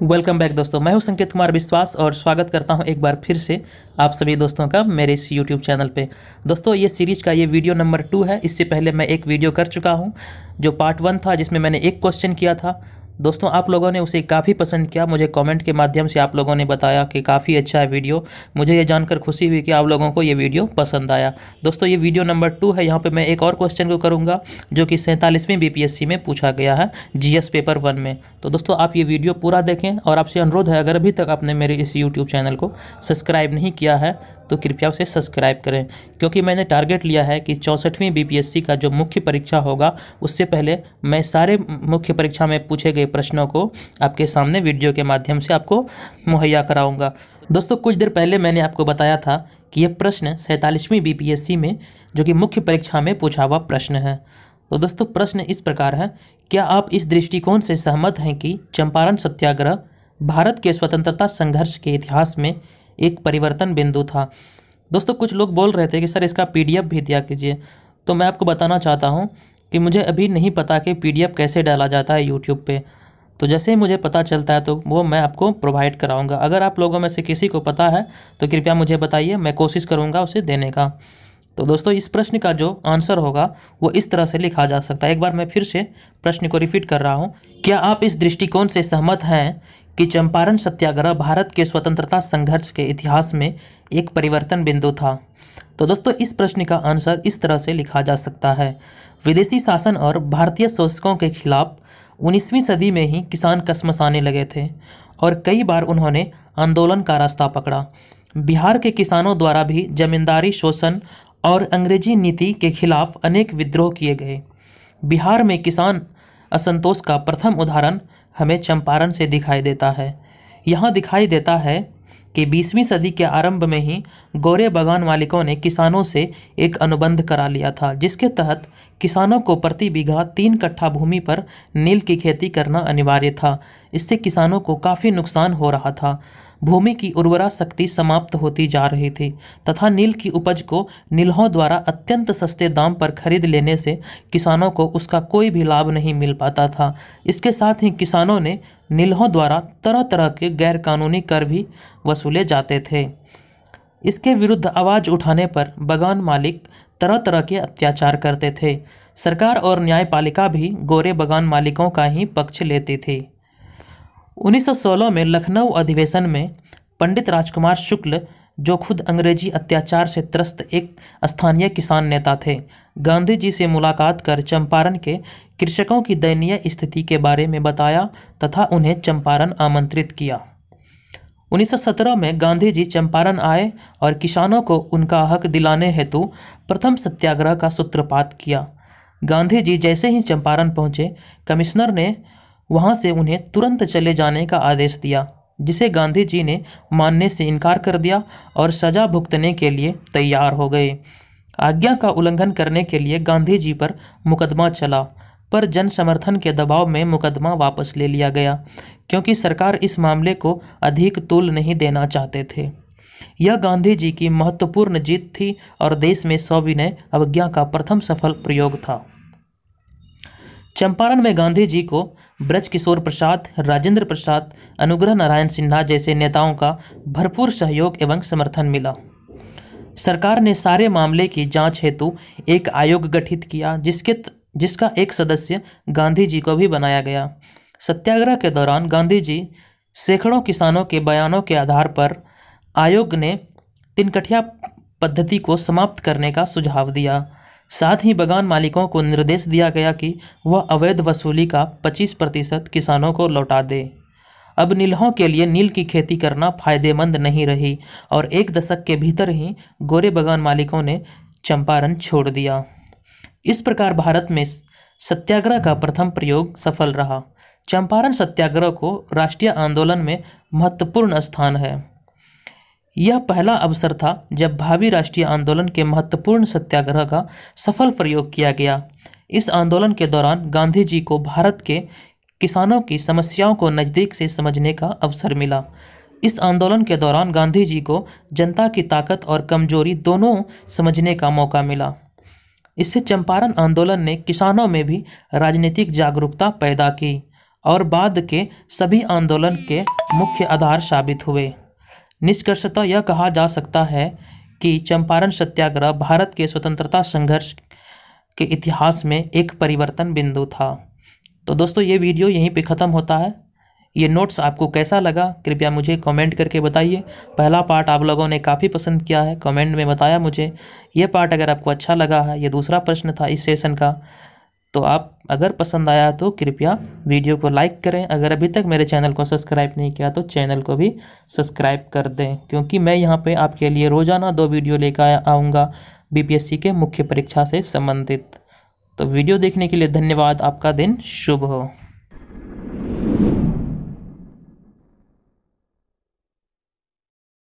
Welcome back दोस्तों। मैं हूं संकेत कुमार विश्वास और स्वागत करता हूं एक बार फिर से आप सभी दोस्तों का मेरे इस यूट्यूब चैनल पे। दोस्तों ये सीरीज़ का ये वीडियो नंबर 2 है। इससे पहले मैं एक वीडियो कर चुका हूं जो पार्ट 1 था, जिसमें मैंने एक क्वेश्चन किया था। दोस्तों आप लोगों ने उसे काफ़ी पसंद किया। मुझे कमेंट के माध्यम से आप लोगों ने बताया कि काफ़ी अच्छा है वीडियो। मुझे ये जानकर खुशी हुई कि आप लोगों को ये वीडियो पसंद आया। दोस्तों ये वीडियो नंबर 2 है। यहाँ पे मैं एक और क्वेश्चन को करूँगा जो कि 47वीं बीपीएससी में पूछा गया है, जीएस पेपर 1 में। तो दोस्तों आप ये वीडियो पूरा देखें और आपसे अनुरोध है, अगर अभी तक आपने मेरे इस यूट्यूब चैनल को सब्सक्राइब नहीं किया है तो कृपया उसे सब्सक्राइब करें, क्योंकि मैंने टारगेट लिया है कि 64वीं बीपीएससी का जो मुख्य परीक्षा होगा उससे पहले मैं सारे मुख्य परीक्षा में पूछे गए प्रश्नों को आपके सामने वीडियो के माध्यम से आपको मुहैया कराऊंगा। दोस्तों कुछ देर पहले मैंने आपको बताया था कि यह प्रश्न 47वीं बीपीएससी में जो कि मुख्य परीक्षा में पूछा हुआ प्रश्न है। तो दोस्तों प्रश्न इस प्रकार है, क्या आप इस दृष्टिकोण से सहमत हैं कि चंपारण सत्याग्रह भारत के स्वतंत्रता संघर्ष के इतिहास में एक परिवर्तन बिंदु था? दोस्तों कुछ लोग बोल रहे थे कि सर इसका पीडीएफ भी दिया कीजिए। तो मैं आपको बताना चाहता हूं कि मुझे अभी नहीं पता कि पीडीएफ कैसे डाला जाता है यूट्यूब पे। तो जैसे ही मुझे पता चलता है तो वो मैं आपको प्रोवाइड कराऊंगा। अगर आप लोगों में से किसी को पता है तो कृपया मुझे बताइए, मैं कोशिश करूँगा उसे देने का। तो दोस्तों इस प्रश्न का जो आंसर होगा वो इस तरह से लिखा जा सकता है। एक बार मैं फिर से प्रश्न को रिपीट कर रहा हूँ, क्या आप इस दृष्टिकोण से सहमत हैं कि चंपारण सत्याग्रह भारत के स्वतंत्रता संघर्ष के इतिहास में एक परिवर्तन बिंदु था? तो दोस्तों इस प्रश्न का आंसर इस तरह से लिखा जा सकता है, विदेशी शासन और भारतीय शोषकों के खिलाफ 19वीं सदी में ही किसान कसमसाने लगे थे और कई बार उन्होंने आंदोलन का रास्ता पकड़ा। बिहार के किसानों द्वारा भी जमींदारी शोषण और अंग्रेजी नीति के खिलाफ अनेक विद्रोह किए गए। बिहार में किसान असंतोष का प्रथम उदाहरण हमें चंपारण से दिखाई देता है। यहाँ दिखाई देता है कि 20वीं सदी के आरंभ में ही गोरे बागान मालिकों ने किसानों से एक अनुबंध करा लिया था, जिसके तहत किसानों को प्रति बीघा 3 कट्ठा भूमि पर नील की खेती करना अनिवार्य था। इससे किसानों को काफ़ी नुकसान हो रहा था। भूमि की उर्वरा शक्ति समाप्त होती जा रही थी तथा नील की उपज को नील्हों द्वारा अत्यंत सस्ते दाम पर खरीद लेने से किसानों को उसका कोई भी लाभ नहीं मिल पाता था। इसके साथ ही किसानों ने नील्हों द्वारा तरह तरह के गैरकानूनी कर भी वसूले जाते थे। इसके विरुद्ध आवाज़ उठाने पर बागान मालिक तरह तरह के अत्याचार करते थे। सरकार और न्यायपालिका भी गोरे बागान मालिकों का ही पक्ष लेती थी। 1916 में लखनऊ अधिवेशन में पंडित राजकुमार शुक्ल, जो खुद अंग्रेजी अत्याचार से त्रस्त एक स्थानीय किसान नेता थे, गांधी जी से मुलाकात कर चंपारण के कृषकों की दयनीय स्थिति के बारे में बताया तथा उन्हें चंपारण आमंत्रित किया। 1917 में गांधी जी चंपारण आए और किसानों को उनका हक दिलाने हेतु प्रथम सत्याग्रह का सूत्रपात किया। गांधी जी जैसे ही चंपारण पहुंचे, कमिश्नर ने वहां से उन्हें तुरंत चले जाने का आदेश दिया, जिसे गांधी जी ने मानने से इनकार कर दिया और सजा भुगतने के लिए तैयार हो गए। आज्ञा का उल्लंघन करने के लिए गांधी जी पर मुकदमा चला, पर जन समर्थन के दबाव में मुकदमा वापस ले लिया गया, क्योंकि सरकार इस मामले को अधिक तूल नहीं देना चाहते थे। यह गांधी जी की महत्वपूर्ण जीत थी और देश में सविनय अवज्ञा का प्रथम सफल प्रयोग था। चंपारण में गांधी जी को ब्रजकिशोर प्रसाद, राजेंद्र प्रसाद, अनुग्रह नारायण सिन्हा जैसे नेताओं का भरपूर सहयोग एवं समर्थन मिला। सरकार ने सारे मामले की जांच हेतु एक आयोग गठित किया, जिसका एक सदस्य गांधी जी को भी बनाया गया। सत्याग्रह के दौरान गांधी जी सैकड़ों किसानों के बयानों के आधार पर आयोग ने तिनकठिया पद्धति को समाप्त करने का सुझाव दिया। साथ ही बागान मालिकों को निर्देश दिया गया कि वह अवैध वसूली का 25% किसानों को लौटा दे। अब नील्हों के लिए नील की खेती करना फायदेमंद नहीं रही और 1 दशक के भीतर ही गोरे बागान मालिकों ने चंपारण छोड़ दिया। इस प्रकार भारत में सत्याग्रह का प्रथम प्रयोग सफल रहा। चंपारण सत्याग्रह को राष्ट्रीय आंदोलन में महत्वपूर्ण स्थान है। यह पहला अवसर था जब भावी राष्ट्रीय आंदोलन के महत्वपूर्ण सत्याग्रह का सफल प्रयोग किया गया। इस आंदोलन के दौरान गांधी जी को भारत के किसानों की समस्याओं को नज़दीक से समझने का अवसर मिला। इस आंदोलन के दौरान गांधी जी को जनता की ताकत और कमजोरी दोनों समझने का मौका मिला। इससे चंपारण आंदोलन ने किसानों में भी राजनीतिक जागरूकता पैदा की और बाद के सभी आंदोलन के मुख्य आधार साबित हुए। निष्कर्षतः यह कहा जा सकता है कि चंपारण सत्याग्रह भारत के स्वतंत्रता संघर्ष के इतिहास में एक परिवर्तन बिंदु था। तो दोस्तों ये वीडियो यहीं पे ख़त्म होता है। ये नोट्स आपको कैसा लगा कृपया मुझे कमेंट करके बताइए। पहला पार्ट आप लोगों ने काफ़ी पसंद किया है, कमेंट में बताया मुझे। ये पार्ट अगर आपको अच्छा लगा है, ये दूसरा प्रश्न था इस सेशन का, तो आप अगर पसंद आया तो कृपया वीडियो को लाइक करें। अगर अभी तक मेरे चैनल को सब्सक्राइब नहीं किया तो चैनल को भी सब्सक्राइब कर दें, क्योंकि मैं यहाँ पे आपके लिए रोज़ाना 2 वीडियो लेकर आऊँगा बीपीएससी के मुख्य परीक्षा से संबंधित। तो वीडियो देखने के लिए धन्यवाद। आपका दिन शुभ हो।